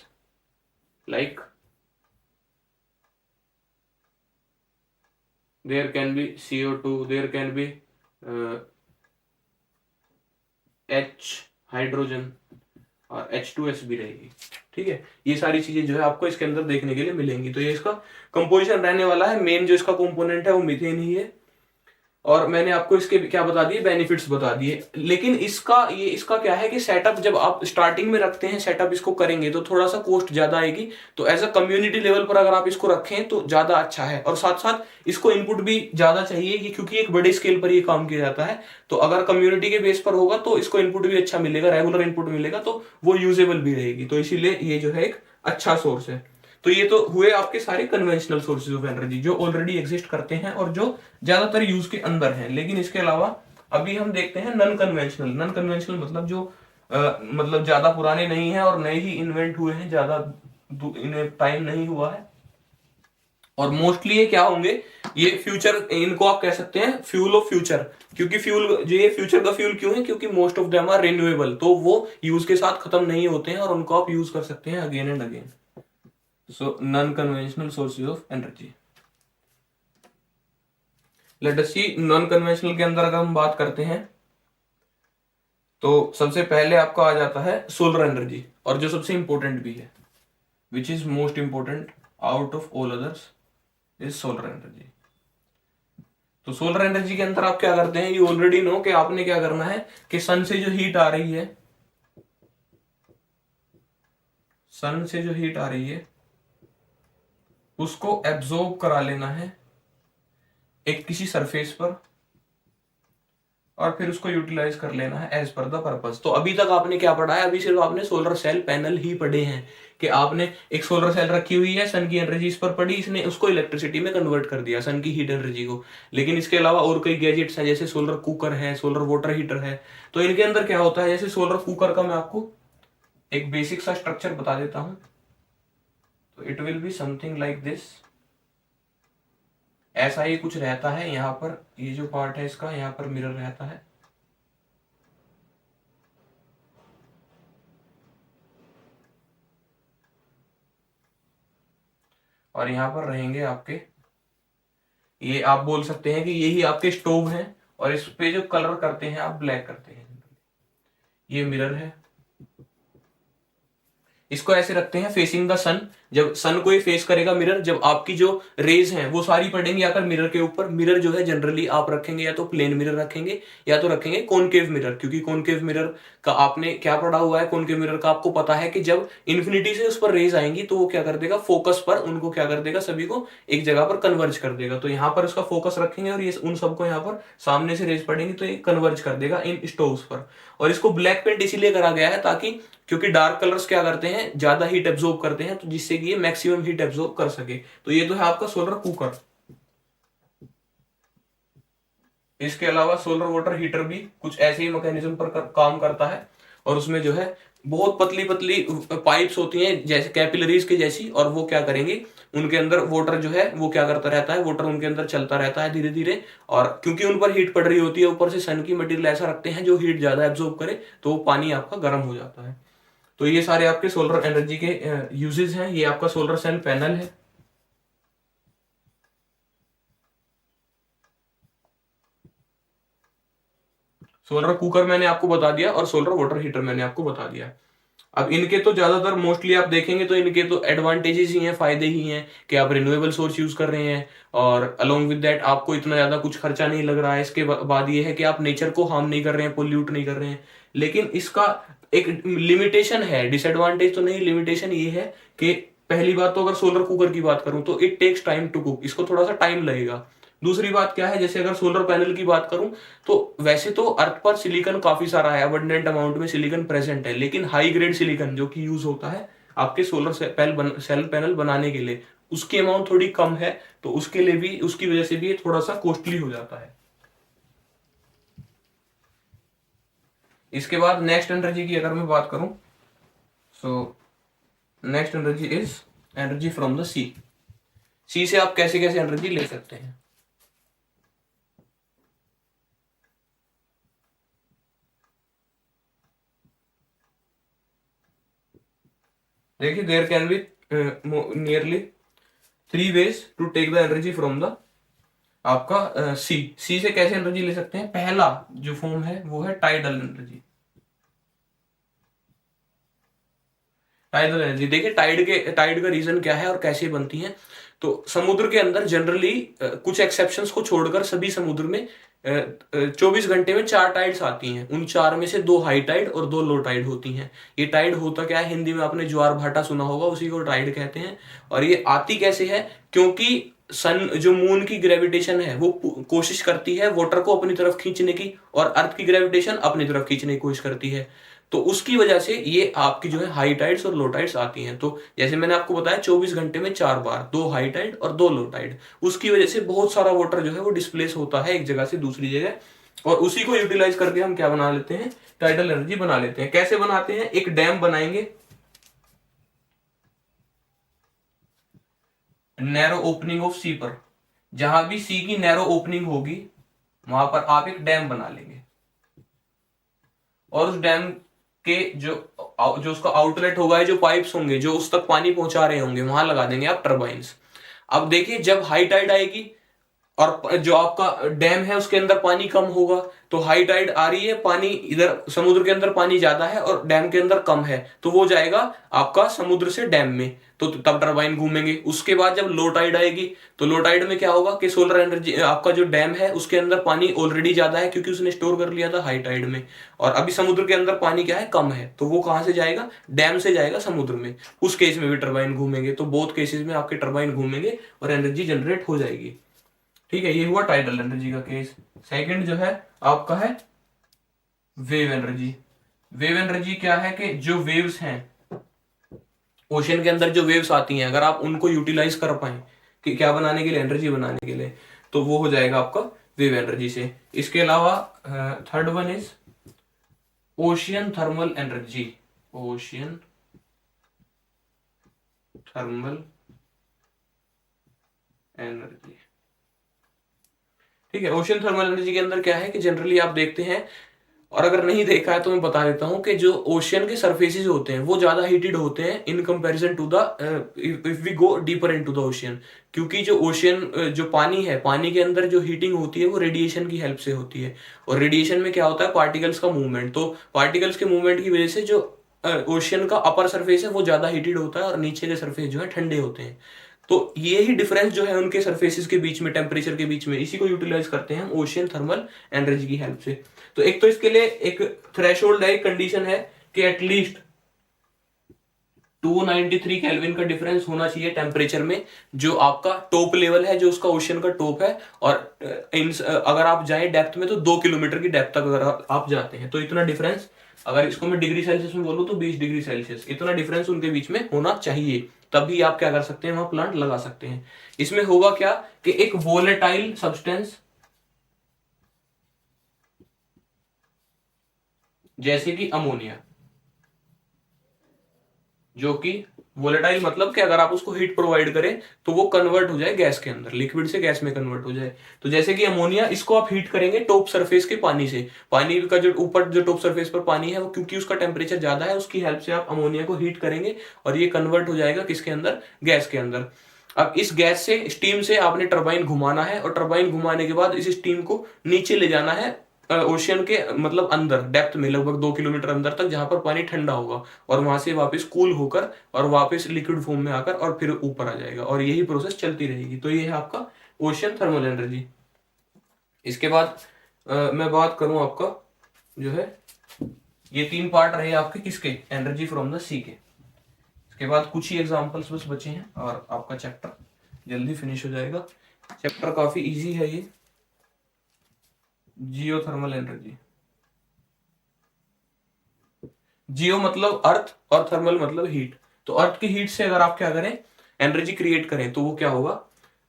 like there can be CO2, there can be H hydrogen, और H2S भी रहेगी। ठीक है, ये सारी चीजें जो है आपको इसके अंदर देखने के लिए मिलेंगी। तो ये इसका कंपोजिशन रहने वाला है। मेन जो इसका कंपोनेंट है वो मीथेन ही है। और मैंने आपको इसके क्या बता दिए, बेनिफिट्स बता दिए। लेकिन इसका क्या है कि सेटअप जब आप स्टार्टिंग में रखते हैं, सेटअप इसको करेंगे तो थोड़ा सा कॉस्ट ज्यादा आएगी। तो एज अ कम्युनिटी लेवल पर अगर आप इसको रखें तो ज्यादा अच्छा है, और साथ साथ इसको इनपुट भी ज्यादा चाहिए क्योंकि एक बड़े स्केल पर ये काम किया जाता है। तो अगर कम्युनिटी के बेस पर होगा तो इसको इनपुट भी अच्छा मिलेगा, रेगुलर इनपुट मिलेगा, तो वो यूजेबल भी रहेगी। तो इसीलिए ये जो है एक अच्छा सोर्स है। तो ये तो हुए आपके सारे कन्वेंशनल सोर्सेज ऑफ एनर्जी जो ऑलरेडी एग्जिस्ट करते हैं और जो ज्यादातर यूज के अंदर हैं। लेकिन इसके अलावा अभी हम देखते हैं नॉन कन्वेंशनल। नॉन कन्वेंशनल मतलब जो मतलब ज्यादा पुराने नहीं है और नए ही इन्वेंट हुए हैं, ज्यादा इन्हें टाइम नहीं हुआ है। और मोस्टली ये क्या होंगे, ये फ्यूचर, इनको आप कह सकते हैं फ्यूल ऑफ फ्यूचर। क्योंकि फ्यूल जो ये फ्यूचर का फ्यूल क्यों है, क्योंकि most of them are renewable, तो वो यूज के साथ खत्म नहीं होते हैं और उनको आप यूज कर सकते हैं again and again. So non conventional sources of energy. Let us see non conventional के अंदर अगर हम बात करते हैं तो सबसे पहले आपका आ जाता है सोलर एनर्जी, और जो सबसे इंपॉर्टेंट भी है, which is most important out of all others, is solar energy. तो सोलर एनर्जी के अंदर आप क्या करते हैं, यू ऑलरेडी नो कि आपने क्या करना है कि सन से जो हीट आ रही है, सन से जो हीट आ रही है उसको एब्जॉर्ब करा लेना है एक किसी सरफेस पर, और फिर उसको यूटिलाइज कर लेना है एज पर द पर्पस। तो अभी तक आपने क्या पढ़ा है, अभी सिर्फ आपने सोलर सेल पैनल ही पढ़े हैं, कि आपने एक सोलर सेल रखी हुई है, सन की एनर्जी इस पर पड़ी, इसने उसको इलेक्ट्रिसिटी में कन्वर्ट कर दिया, सन की हीट एनर्जी को। लेकिन इसके अलावा और कई गैजेट्स हैं, जैसे सोलर कुकर है, सोलर वाटर हीटर है। तो इनके अंदर क्या होता है, जैसे सोलर कुकर का मैं आपको एक बेसिक सा स्ट्रक्चर बता देता हूं। तो it will be something like this. ऐसा ही कुछ रहता है, यहाँ पर ये जो पार्ट है इसका, यहाँ पर मिरर रहता है, और यहाँ पर रहेंगे आपके, ये आप बोल सकते हैं कि यही आपके स्टोव हैं, और इस पे जो कलर करते हैं आप ब्लैक करते हैं। ये मिरर है, इसको ऐसे रखते हैं फेसिंग द सन। जब सन को ही फेस करेगा मिरर, जब आपकी जो रेज हैं वो सारी पड़ेंगी आकर मिरर के ऊपर। मिरर जो है जनरली आप रखेंगे या तो प्लेन मिरर रखेंगे या तो रखेंगे कॉनकेव मिरर, क्योंकि कॉनकेव मिरर का आपने क्या पढ़ा हुआ है, कॉनकेव मिरर का आपको पता है कि जब इन्फिनिटी से उस पर रेज आएंगी तो वो क्या कर देगा, फोकस पर उनको क्या कर देगा, सभी को एक जगह पर कन्वर्ज कर देगा। तो यहाँ पर उसका फोकस रखेंगे और ये उन सबको यहाँ पर सामने से रेज पड़ेंगी तो ये कन्वर्ज कर देगा इन स्टोव्स पर। और इसको ब्लैक पेंट इसीलिए करा गया है ताकि, क्योंकि डार्क कलर्स क्या करते हैं, ज्यादा हीट एब्जॉर्ब करते हैं, तो जिससे कि ये मैक्सिमम हीट एब्जॉर्ब कर सके। तो ये तो है आपका सोलर कुकर। इसके अलावा सोलर वाटर हीटर भी कुछ ऐसे ही मैकेनिज्म पर काम करता है, और उसमें जो है बहुत पतली पतली पाइप्स होती हैं जैसे कैपिलरीज के जैसी, और वो क्या करेंगे, उनके अंदर वाटर जो है वो क्या करता रहता है, वाटर उनके अंदर चलता रहता है धीरे धीरे। और क्योंकि उन पर हीट पड़ रही होती है, ऊपर से सन की मटेरियल ऐसा रखते हैं जो हीट ज्यादा एब्जॉर्ब करे, तो वो पानी आपका गर्म हो जाता है। तो ये सारे आपके सोलर एनर्जी के यूजेस हैं। ये आपका सोलर सेल पैनल है। सोलर कुकर मैंने आपको बता दिया और सोलर वाटर हीटर मैंने आपको बता दिया। अब इनके तो ज्यादातर मोस्टली आप देखेंगे तो इनके तो एडवांटेजेस ही हैं, फायदे ही हैं कि आप रिन्यूएबल सोर्स यूज कर रहे हैं, और अलोंग विद दैट आपको इतना ज्यादा कुछ खर्चा नहीं लग रहा है। इसके बाद ये है कि आप नेचर को हार्म नहीं कर रहे हैं, पोल्यूट नहीं कर रहे हैं। लेकिन इसका एक लिमिटेशन है, डिसएडवांटेज तो नहीं, लिमिटेशन ये है कि पहली बात तो अगर सोलर कुकर की बात करूं तो it takes time to cook, इसको थोड़ा सा टाइम लगेगा। दूसरी बात क्या है, जैसे अगर सोलर पैनल की बात करूं तो वैसे तो अर्थ पर सिलिकॉन काफी सारा है, अबंडेंट अमाउंट में सिलिकॉन प्रेजेंट है, लेकिन हाई ग्रेड सिलिकॉन जो कि यूज होता है आपके सोलर सेल पैनल बनाने के लिए, उसकी अमाउंट थोड़ी कम है, तो उसके लिए भी, उसकी वजह से भी ये थोड़ा सा कॉस्टली हो जाता है। इसके बाद नेक्स्ट एनर्जी की अगर मैं बात करूं, so next energy is energy from the sea. Sea से आप कैसे कैसे एनर्जी ले सकते हैं। देखिए there can be nearly 3 ways to take the energy from the आपका सी। सी से कैसे एनर्जी ले सकते हैं, पहला जो फॉर्म है वो है टाइडल एनर्जी। टाइडल एनर्जी देखिए, टाइड का रीजन क्या है और कैसे बनती है। तो समुद्र के अंदर जनरली कुछ एक्सेप्शंस को छोड़कर सभी समुद्र में 24 घंटे में 4 टाइड्स आती हैं। उन 4 में से 2 हाई टाइड और 2 लो टाइड होती हैं। ये टाइड होता क्या है, हिंदी में आपने ज्वार भाटा सुना होगा, उसी को टाइड कहते हैं। और ये आती कैसे है, क्योंकि सन जो मून की ग्रेविटेशन है वो कोशिश करती है वाटर को अपनी तरफ खींचने की, और अर्थ की ग्रेविटेशन अपनी तरफ खींचने की कोशिश करती है। तो उसकी वजह से ये आपकी जो है हाई टाइड्स और लो टाइड्स आती हैं। तो जैसे मैंने आपको बताया 24 घंटे में 4 बार, 2 हाई टाइड और 2 लो टाइड, उसकी वजह से बहुत सारा वाटर जो है वो डिस्प्लेस होता है एक जगह से दूसरी जगह, और उसी को यूटिलाइज करके हम क्या बना लेते हैं, टाइडल एनर्जी बना लेते हैं। कैसे बनाते हैं, एक डैम बनाएंगे, नैरो ओपनिंग ऑफ सी पर, जहां भी सी की नैरो ओपनिंग होगी वहां पर आप एक डैम बना लेंगे, और उस डैम के जो जो उसका आउटलेट होगा, जो पाइप्स होंगे जो उस तक पानी पहुंचा रहे होंगे, वहां लगा देंगे आप टर्बाइंस। अब देखिए जब हाई टाइड आएगी और जो आपका डैम है उसके अंदर पानी कम होगा, तो हाई टाइड आ रही है, पानी इधर समुद्र के अंदर पानी ज्यादा है और डैम के अंदर कम है, तो वो जाएगा आपका समुद्र से डैम में, तो तब टरबाइन घूमेंगे। उसके बाद जब लो टाइड आएगी, तो लो टाइड में क्या होगा कि सोलर एनर्जी, आपका जो डैम है उसके अंदर पानी ऑलरेडी ज्यादा है क्योंकि उसने स्टोर कर लिया था हाई टाइड में, और अभी समुद्र के अंदर पानी क्या है, कम है, तो वो कहां से जाएगा, डैम से जाएगा समुद्र में। उस केस में भी टरबाइन घूमेंगे। तो बहुत केसेस में आपके टरबाइन घूमेंगे और एनर्जी जनरेट हो जाएगी। ठीक है, ये हुआ टाइडल एनर्जी का केस। सेकंड जो है आपका है वेव एनर्जी। वेव एनर्जी क्या है कि जो वेव्स हैं ओशन के अंदर, जो वेव्स आती हैं, अगर आप उनको यूटिलाइज कर पाए कि क्या बनाने के लिए, एनर्जी बनाने के लिए, तो वो हो जाएगा आपका वेव एनर्जी से। इसके अलावा third one is ocean thermal energy. Ocean thermal energy, ठीक है। ओशन थर्मल एनर्जी के अंदर क्या है कि जनरली आप देखते हैं, और अगर नहीं देखा है तो मैं बता देता हूं कि जो ओशियन के सरफेसेस होते हैं वो ज्यादा हीटेड होते हैं in comparison to the if we go deeper into the ocean. क्योंकि जो ओशियन जो पानी है, पानी के अंदर जो हीटिंग होती है वो रेडिएशन की हेल्प से होती है, और रेडिएशन में क्या होता है, पार्टिकल्स का मूवमेंट। तो पार्टिकल्स के मूवमेंट की वजह से जो ओशियन का अपर सरफेस है वो ज्यादा हीटेड होता है और नीचे के सरफेस जो है ठंडे होते हैं। तो ये ही डिफरेंस जो है उनके सरफेसेस के बीच में, टेम्परेचर के बीच में, इसी को यूटिलाइज करते हैं हम ओशियन थर्मल एनर्जी की हेल्प से। तो एक तो इसके लिए एक थ्रेशोल्ड है, एक कंडीशन है कि एटलीस्ट 293 केल्विन का डिफरेंस होना चाहिए टेम्परेचर में, जो आपका टॉप लेवल है, जो उसका ओशियन का टॉप है। और अगर आप जाए डेप्थ में तो 2 किलोमीटर की डेप्थ तक अगर आप जाते हैं तो इतना डिफरेंस, अगर इसको मैं डिग्री सेल्सियस में बोलूं तो 20 डिग्री सेल्सियस, इतना डिफरेंस उनके बीच में होना चाहिए, तभी आप क्या कर सकते हैं, वहां प्लांट लगा सकते हैं। इसमें होगा क्या कि एक वोलेटाइल सब्सटेंस जैसे कि अमोनिया, जो कि वोलेटाइल मतलब कि अगर आप उसको हीट प्रोवाइड करें तो वो कन्वर्ट हो जाए गैस के अंदर, लिक्विड से गैस में कन्वर्ट हो जाए। तो जैसे कि अमोनिया, इसको आप हीट करेंगे टॉप सरफेस के पानी से, पानी का जो ऊपर जो टॉप सरफेस पर पानी है वो क्योंकि उसका टेम्परेचर ज्यादा है, उसकी हेल्प से आप अमोनिया को हीट करेंगे और ये कन्वर्ट हो जाएगा किसके अंदर, गैस के अंदर। अब इस गैस से, स्टीम से आपने टरबाइन घुमाना है, और टरबाइन घुमाने के बाद इस स्टीम को नीचे ले जाना है ओशियन के मतलब अंदर, डेप्थ में लगभग 2 किलोमीटर अंदर तक, जहां पर पानी ठंडा होगा, और वहां से वापस कूल होकर और वापस लिक्विड फॉर्म में आकर और फिर ऊपर आ जाएगा, और यही प्रोसेस चलती रहेगी। तो ये है आपका ओशियन थर्मल एनर्जी। इसके बाद मैं बात करूं आपका जो है, ये 3 पार्ट रहे आपके किसके, एनर्जी फ्रॉम द सी के। इसके बाद कुछ ही एग्जांपल्स बस बचे हैं और आपका चैप्टर जल्दी फिनिश हो जाएगा। चैप्टर काफी इजी है ये, जियोथर्मल एनर्जी। जियो मतलब अर्थ और थर्मल मतलब हीट। तो अर्थ की हीट से अगर आप क्या करें, एनर्जी क्रिएट करें, तो वो क्या होगा,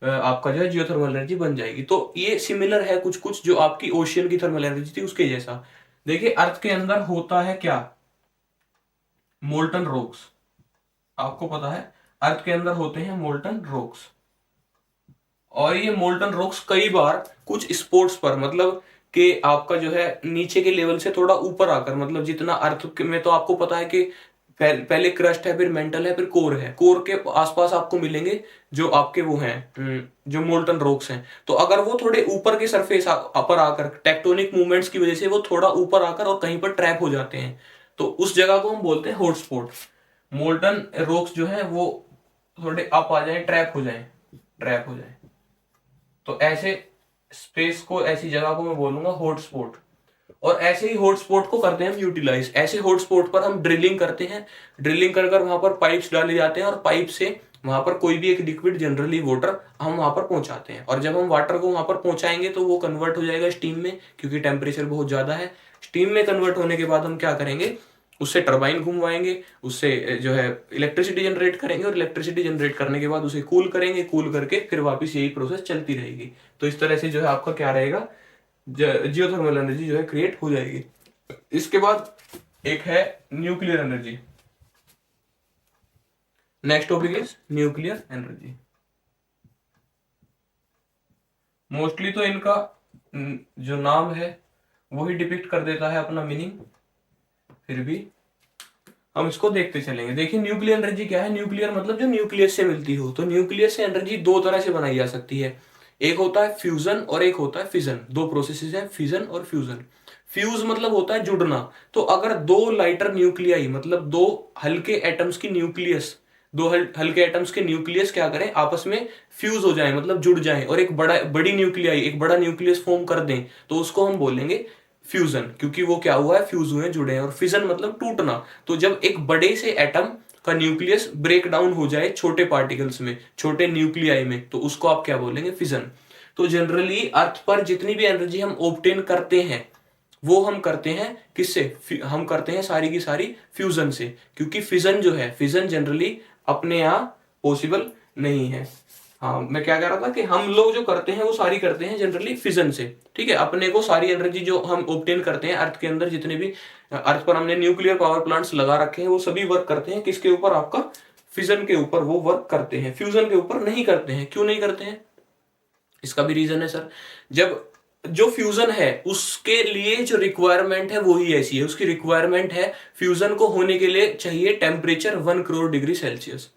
आपका जो है जियोथर्मल एनर्जी बन जाएगी। तो ये सिमिलर है कुछ कुछ जो आपकी ओशियन की थर्मल एनर्जी थी उसके जैसा। देखिए अर्थ के अंदर होता है क्या, मोल्टन रॉक्स, आपको पता है अर्थ के अंदर होते हैं मोल्टन रॉक्स, और ये मोल्टन रॉक्स कई बार कुछ स्पोर्ट्स पर, मतलब कि आपका जो है नीचे के लेवल से थोड़ा ऊपर आकर, मतलब जितना अर्थ में तो आपको पता है कि पहले क्रस्ट है, फिर मेंटल है, फिर कोर है, कोर के आसपास आपको मिलेंगे जो आपके वो हैं जो मोल्टन रॉक्स हैं। तो अगर वो थोड़े ऊपर के सरफेस पर आकर टेक्टोनिक मूवमेंट्स की वजह से वो थोड़ा ऊपर आकर और कहीं पर ट्रैप हो जाते हैं, तो उस जगह को हम बोलते हैं हॉटस्पॉट। मोल्टन रॉक्स जो है वो थोड़े अप आ जाए, ट्रैप हो जाए, ट्रैप हो जाए। तो ऐसे स्पेस को, ऐसी जगह को मैं बोलूंगा हॉटस्पॉट। और ऐसे ही हॉटस्पॉट को करते हैं हम यूटिलाइज। ऐसे हॉटस्पॉट पर हम ड्रिलिंग करते हैं, ड्रिलिंग कर कर वहां पर पाइप्स डाले जाते हैं और पाइप से वहां पर कोई भी एक लिक्विड, जनरली वाटर, हम वहां पर पहुंचाते हैं। और जब हम वाटर को वहां पर पहुंचाएंगे तो वो कन्वर्ट हो जाएगा स्टीम में, क्योंकि टेम्परेचर बहुत ज्यादा है। स्टीम में कन्वर्ट होने के बाद हम क्या करेंगे, उससे टरबाइन घुमवाएंगे, उससे जो है इलेक्ट्रिसिटी जनरेट करेंगे, और इलेक्ट्रिसिटी जनरेट करने के बाद उसे कूल करेंगे, कूल करके फिर वापस यही प्रोसेस चलती रहेगी। तो इस तरह से जो है आपका क्या रहेगा, जियोथर्मल एनर्जी जो है क्रिएट हो जाएगी। इसके बाद एक है nuclear energy. Next topic is nuclear energy. Mostly तो इनका जो नाम है वही डिपिक्ट कर देता है अपना मीनिंग, फिर भी हम इसको देखते चलेंगे। देखिए न्यूक्लियर एनर्जी क्या है। न्यूक्लियर मतलब जो न्यूक्लियस से मिलती हो। तो न्यूक्लियस से एनर्जी दो तरह से बनाई जा सकती है, एक होता है फ्यूजन और एक होता है फिजन। दो प्रोसेसेस हैं, फिजन और फ्यूजन। फ्यूज मतलब होता है जुड़ना। तो अगर दो लाइटर न्यूक्लियाई, मतलब दो हल्के एटम्स की न्यूक्लियस, दो हल्के एटम्स के न्यूक्लियस क्या करें, आपस में फ्यूज हो जाए, मतलब जुड़ जाएं, और एक बड़ी न्यूक्लियाई, एक बड़ा न्यूक्लियस फॉर्म कर दें, तो उसको हम बोलेंगे फ्यूजन, क्योंकि वो क्या हुआ है, फ्यूज हुए, जुड़े हैं। और फिजन मतलब टूटना। तो जब एक बड़े से एटम का न्यूक्लियस ब्रेक डाउन हो जाए छोटे पार्टिकल्स में, छोटे न्यूक्लियाई में, तो उसको आप क्या बोलेंगे, फिजन। तो जनरली अर्थ पर जितनी भी एनर्जी हम ऑब्टेन करते हैं वो हम करते हैं किससे, हम करते हैं सारी की सारी फ्यूजन से, क्योंकि फिजन जो है, फिजन जनरली अपने यहाँ पॉसिबल नहीं है। हाँ, मैं क्या कह रहा था कि हम लोग जो करते हैं वो सारी करते हैं जनरली फिजन से। ठीक है, अपने को सारी एनर्जी जो हम ऑब्टेन करते हैं अर्थ के अंदर, जितने भी अर्थ पर हमने न्यूक्लियर पावर प्लांट्स लगा रखे हैं, वो सभी वर्क करते हैं किसके ऊपर, आपका फिजन के ऊपर वो वर्क करते हैं, फ्यूजन के ऊपर नहीं करते हैं। क्यों नहीं करते हैं, इसका भी रीजन है सर। जब जो फ्यूजन है उसके लिए जो रिक्वायरमेंट है वो ही ऐसी है। उसकी रिक्वायरमेंट है, फ्यूजन को होने के लिए चाहिए temperature 1 crore degree Celsius.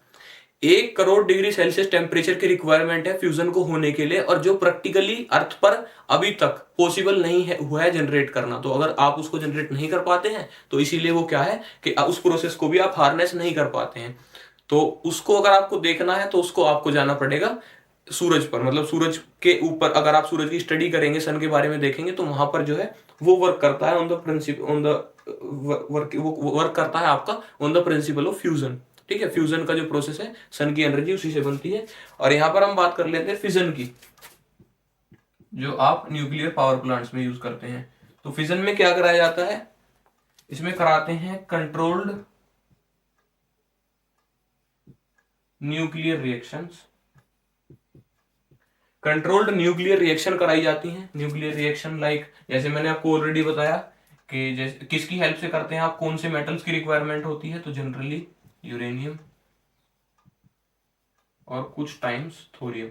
1 crore degree Celsius temperature की रिक्वायरमेंट है फ्यूजन को होने के लिए, और जो प्रैक्टिकली अर्थ पर अभी तक पॉसिबल नहीं है हुआ है जनरेट करना। तो अगर आप उसको जनरेट नहीं कर पाते हैं तो इसीलिए वो क्या है कि उस प्रोसेस को भी आप हार्नेस नहीं कर पाते हैं। तो उसको अगर आपको देखना है तो उसको आपको जाना पड़ेगा सूरज पर, मतलब सूरज के ऊपर। अगर आप सूरज की स्टडी करेंगे, सन के बारे में देखेंगे, तो वहां पर जो है वो वर्क करता है on the principle, on the work, वो वर्क करता है आपका on the principle of fusion. ठीक है, फ्यूजन का जो प्रोसेस है, सन की एनर्जी उसी से बनती है। और यहां पर हम बात कर लेते हैं फिजन की, जो आप न्यूक्लियर पावर प्लांट्स में यूज करते हैं। तो फिजन में क्या कराया जाता है, इसमें कराते हैं controlled nuclear reactions. Controlled nuclear reaction कराई जाती हैं। न्यूक्लियर रिएक्शन लाइक, जैसे मैंने आपको ऑलरेडी बताया कि जैसे किसकी हेल्प से करते हैं आप, कौन से मेटल्स की रिक्वायरमेंट होती है, तो जनरली यूरेनियम और कुछ times thorium.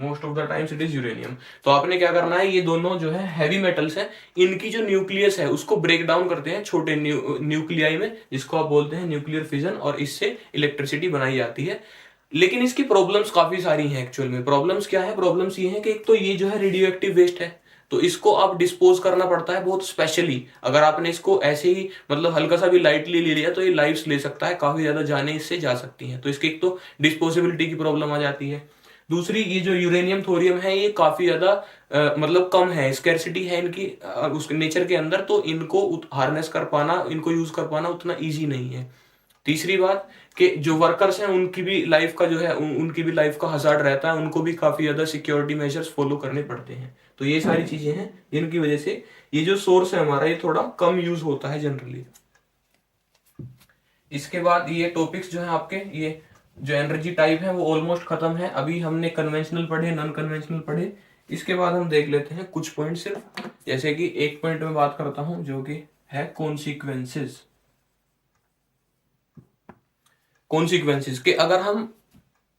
Most of the times it is uranium. तो आपने क्या करना है, ये दोनों जो है हैवी मेटल्स हैं, इनकी जो न्यूक्लियस है उसको ब्रेक डाउन करते हैं छोटे न्यूक्लियाई में, जिसको आप बोलते हैं न्यूक्लियर फिजन, और इससे इलेक्ट्रिसिटी बनाई जाती है। लेकिन इसकी प्रॉब्लम्स काफी सारी हैं एक्चुअल में। प्रॉब्लम्स क्या है, प्रॉब्लम्स ये है कि एक तो ये जो है रेडियो एक्टिव वेस्ट है, तो इसको आप डिस्पोज करना पड़ता है बहुत स्पेशली। अगर आपने इसको ऐसे ही मतलब हल्का सा भी लाइटली ले लिया तो ये लाइव्स ले सकता है, काफी ज्यादा जाने इससे जा सकती हैं। तो इसकी एक तो डिस्पोजेबिलिटी की प्रॉब्लम आ जाती है। दूसरी, ये जो यूरेनियम थोरियम है ये काफी ज्यादा मतलब कम है, स्कैर्सिटी है इनकी उसके नेचर के अंदर, तो इनको हार्नेस कर पाना, इनको यूज कर पाना उतना ईजी नहीं है। तीसरी बात कि जो वर्कर्स हैं उनकी भी लाइफ का जो है उनकी भी लाइफ का हजार्ड रहता है, उनको भी काफी ज्यादा सिक्योरिटी मेजर्स फॉलो करने पड़ते हैं। तो ये सारी चीजें हैं जिनकी वजह से ये जो सोर्स है हमारा ये थोड़ा कम यूज होता है जनरली। इसके बाद ये टॉपिक्स जो है आपके, ये जो एनर्जी टाइप है वो ऑलमोस्ट खत्म है। अभी हमने कन्वेंशनल पढ़े, नॉन कन्वेंशनल पढ़े। इसके बाद हम देख लेते हैं कुछ पॉइंट सिर्फ, जैसे कि एक पॉइंट में बात करता हूं जो कि है कॉन्सिक्वेंसेस। कॉन्सिक्वेंसेस के, अगर हम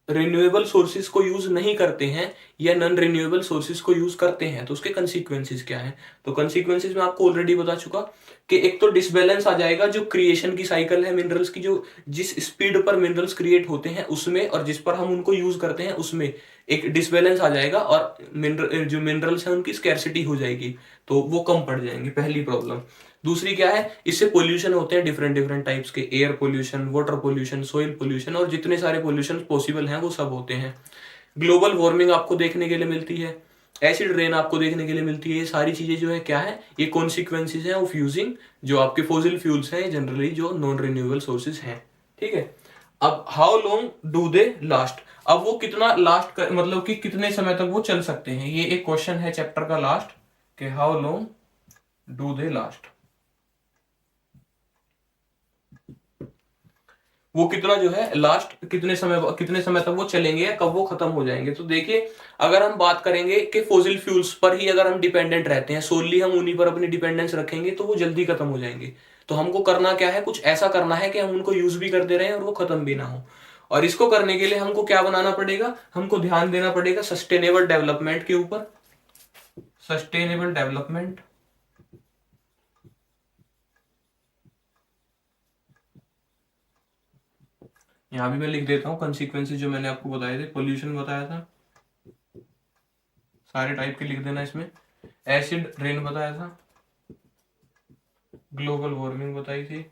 रिन्यूएबल सोर्सेज को यूज नहीं करते हैं या नॉन रिन्यूएबल सोर्सेज को यूज करते हैं तो उसके कंसिक्वेंसेज क्या है। तो कंसिक्वेंसेज में आपको ऑलरेडी बता चुका कि एक तो डिसबैलेंस आ जाएगा जो क्रिएशन की साइकिल है मिनरल्स की, जो जिस स्पीड पर मिनरल्स क्रिएट होते हैं उसमें और जिस पर हम उनको यूज करते हैं उसमें एक डिसबैलेंस आ जाएगा और जो मिनरल्स हैं उनकी स्कैर्सिटी हो जाएगी, तो वो कम पड़ जाएंगे, पहली प्रॉब्लम। दूसरी क्या है, इससे पोल्यूशन होते हैं डिफरेंट डिफरेंट टाइप्स के, air pollution, water pollution, soil pollution और जितने सारे पोल्यूशन पॉसिबल हैं वो सब होते हैं। ग्लोबल वार्मिंग आपको देखने के लिए मिलती है, एसिड रेन आपको देखने के लिए मिलती है। ये सारी चीजें जो है क्या है, ये कॉन्सिक्वेंसेज हैं ऑफ यूजिंग जो आपके फॉसिल फ्यूल्स हैं जनरली जो नॉन रिन्यूएबल सोर्सेज हैं। ठीक है, अब how long do they last, अब वो कितना लास्ट मतलब कि कितने समय तक वो चल सकते हैं, ये एक क्वेश्चन है चैप्टर का लास्ट कि how long do they last, वो कितना जो है लास्ट कितने समय तक वो चलेंगे या कब वो खत्म हो जाएंगे। तो देखिए अगर हम बात करेंगे कि फॉसिल फ्यूल्स पर ही अगर हम डिपेंडेंट रहते हैं, सोनली हम उन्हीं पर अपनी डिपेंडेंस रखेंगे तो वो जल्दी खत्म हो जाएंगे। तो हमको करना क्या है, कुछ ऐसा करना है कि हम उनको यूज भी करते रहें और वो खत्म भी ना हो। और इसको करने के लिए हमको क्या बनाना पड़ेगा, हमको ध्यान देना पड़ेगा सस्टेनेबल डेवलपमेंट के ऊपर, सस्टेनेबल डेवलपमेंट। यहां भी मैं लिख देता हूं कंसिक्वेंसेस जो मैंने आपको बताए थे, पोल्यूशन बताया था, सारे टाइप के लिख देना इसमें, एसिड रेन बताया था, ग्लोबल वार्मिंग बताई थी।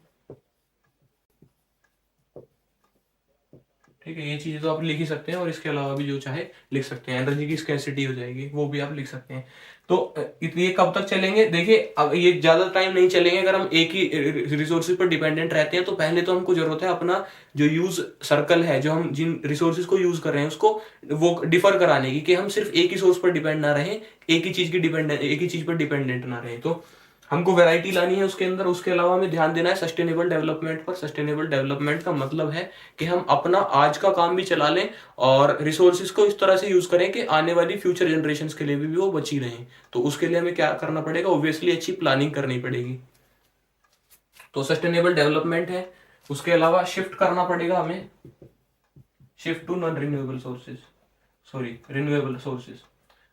ठीक है, ये चीजें तो आप लिख ही सकते हैं और इसके अलावा भी जो चाहे लिख सकते हैं, एनर्जी की स्कैर्सिटी हो जाएगी वो भी आप लिख सकते हैं। तो ये कब तक चलेंगे, देखिए अब ये ज्यादा टाइम नहीं चलेंगे अगर हम एक ही रिसोर्सेज पर डिपेंडेंट रहते हैं। तो पहले तो हमको जरूरत है अपना जो यूज सर्कल है, जो हम जिन रिसोर्सेज को यूज कर रहे हैं उसको वो डिफर कराने की, कि हम सिर्फ एक ही सोर्स पर डिपेंड ना रहें, एक ही चीज पर डिपेंडेंट ना रहें। तो हमको वैरायटी लानी है उसके अंदर। उसके अलावा हमें ध्यान देना है सस्टेनेबल डेवलपमेंट पर। सस्टेनेबल डेवलपमेंट का मतलब है कि हम अपना आज का काम भी चला लें और रिसोर्सेज को इस तरह से यूज करें कि आने वाली फ्यूचर जनरेशंस के लिए भी वो बची रहें। तो उसके लिए हमें क्या करना पड़ेगा, ऑब्वियसली अच्छी प्लानिंग करनी पड़ेगी। तो सस्टेनेबल डेवलपमेंट है। उसके अलावा शिफ्ट करना पड़ेगा हमें, shift to non renewable sources, sorry renewable sources.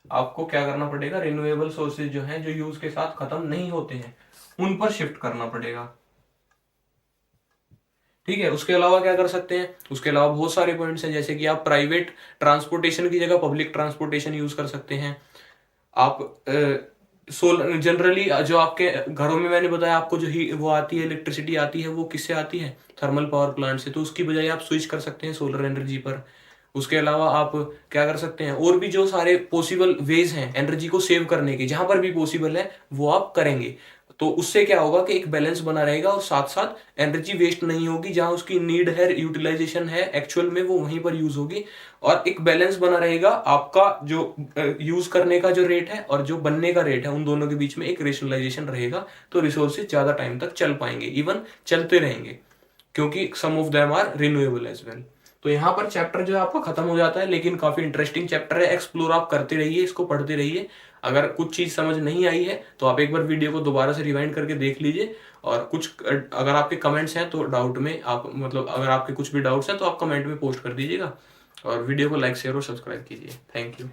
आपको क्या करना पड़ेगा, रिन्यूएबल सोर्सेज जो हैं जो यूज के साथ खत्म नहीं होते हैं उन पर शिफ्ट करना पड़ेगा। ठीक है, उसके अलावा क्या कर सकते हैं, उसके अलावा बहुत सारे पॉइंट्स हैं, जैसे कि आप प्राइवेट ट्रांसपोर्टेशन की जगह पब्लिक ट्रांसपोर्टेशन यूज कर सकते हैं। आप सोलर जनरली जो आपके घरों में मैंने बताया आपको जो ही वो आती है इलेक्ट्रिसिटी आती है वो किससे आती है, थर्मल पावर प्लांट से। तो उसकी बजाय आप स्विच कर सकते हैं सोलर एनर्जी पर। उसके अलावा आप क्या कर सकते हैं, और भी जो सारे पॉसिबल वेज हैं एनर्जी को सेव करने के, जहां पर भी पॉसिबल है वो आप करेंगे। तो उससे क्या होगा कि एक बैलेंस बना रहेगा और साथ साथ एनर्जी वेस्ट नहीं होगी, जहां उसकी नीड है, यूटिलाइजेशन है एक्चुअल में, वो वहीं पर यूज होगी। और एक बैलेंस बना रहेगा, आपका जो यूज करने का जो रेट है और जो बनने का रेट है उन दोनों के बीच में एक रेशनलाइजेशन रहेगा। तो रिसोर्सेज ज्यादा टाइम तक चल पाएंगे, इवन चलते रहेंगे, क्योंकि some of them are renewable as well. तो यहाँ पर चैप्टर जो है आपका खत्म हो जाता है, लेकिन काफी इंटरेस्टिंग चैप्टर है। एक्सप्लोर आप करते रहिए, इसको पढ़ते रहिए। अगर कुछ चीज समझ नहीं आई है तो आप एक बार वीडियो को दोबारा से रिवाइंड करके देख लीजिए। और कुछ अगर आपके कमेंट्स हैं तो डाउट में आप मतलब अगर आपके कुछ भी डाउट्स हैं तो आप कमेंट में पोस्ट कर दीजिएगा। और वीडियो को लाइक शेयर और सब्सक्राइब कीजिए। Thank you.